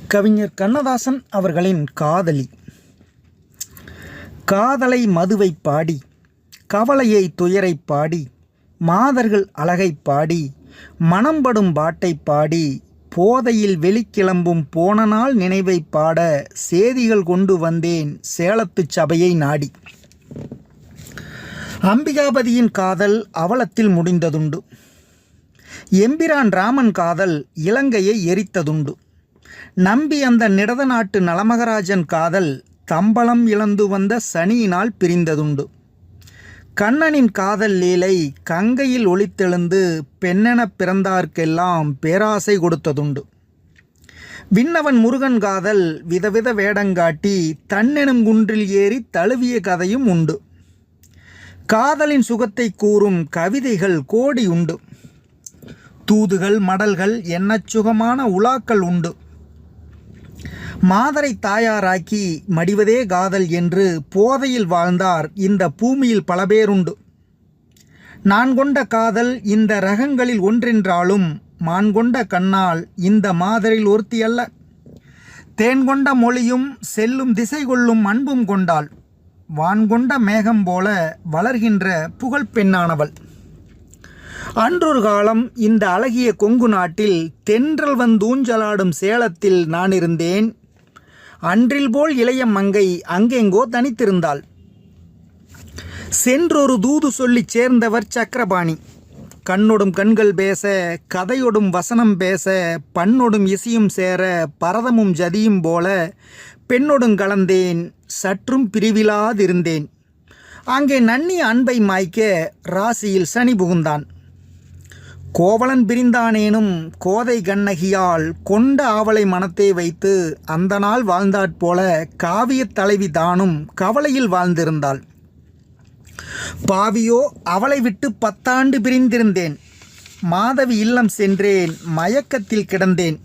கவிஞர் கண்ணதாசன் அவர்களின் காதலி. காதலை மதுவை பாடி, கவலையை துயரை பாடி, மாதர்கள் அழகை பாடி, மனம்படும் பாட்டை பாடி, போதையில் வெளிக்கிளம்பும் போன நாள் நினைவை பாட சேதிகள் கொண்டு வந்தேன் சேலத்து சபையை நாடி. அம்பிகாபதியின் காதல் அவலத்தில் முடிந்ததுண்டு. எம்பிரான் ராமன் காதல் இலங்கையை எரித்ததுண்டு. நம்பி அந்த நிடத நாட்டு நலமகராஜன் காதல் தம்பலம் இழந்து வந்த சனியினால் பிரிந்ததுண்டு. கண்ணனின் காதல் லீலை கங்கையில் ஒளித்தெழுந்து பெண்ணெனப் பிறந்தார்க்கெல்லாம் பேராசை கொடுத்ததுண்டு. விண்ணவன் முருகன் காதல் விதவித வேடங்காட்டி தன்னெனும் குன்றில் ஏறி தழுவிய கதையும் உண்டு. காதலின் சுகத்தை கூறும் கவிதைகள் கோடி உண்டு. தூதுகள் மடல்கள் எண்ணச் சுகமான உலாக்கள் உண்டு. மாதரை தாயாராக்கி மடிவதே காதல் என்று போதையில் வாழ்ந்தார் இந்த பூமியில் பல பேருண்டு. நான் கொண்ட காதல் இந்த ரகங்களில் ஒன்றென்றாலும் மான் கொண்ட கண்ணால் இந்த மாதரில் ஒருத்தி அல்ல. தேன் கொண்ட மொழியும் செல்லும் திசை கொள்ளும் அன்பும் கொண்டாள். வான் கொண்ட மேகம் போல வளர்கின்ற புகழ் பெண்ணானவள். அன்றொரு காலம் இந்த அழகிய கொங்கு நாட்டில் தென்றல் வந்தூஞ்சலாடும் சேலத்தில் நான் இருந்தேன். அன்றில் போல் இளைய மங்கை அங்கெங்கோ தனித்திருந்தாள். சென்றொரு தூது சொல்லிச் சேர்ந்தவர் சக்கரபாணி. கண்ணொடும் கண்கள் பேச, கதையொடும் வசனம் பேச, பண்ணொடும் இசையும் சேர, பரதமும் ஜதியும் போல பெண்ணொடும் கலந்தேன், சற்றும் பிரிவிலாதிருந்தேன். அங்கே நன்னி அன்பை மாய்க்க ராசியில் சனி புகுந்தான். கோவலன் பிரிந்தானேனும் கோதை கண்ணகியால் கொண்ட ஆவலை மனத்தே வைத்து அந்த நாள் வாழ்ந்தாற்போல காவியத் தலைவி தானும் கவலையில் வாழ்ந்திருந்தாள். பாவியோ அவளை விட்டு 10 ஆண்டு பிரிந்திருந்தேன். மாதவி இல்லம் சென்றேன், மயக்கத்தில் கிடந்தேன்.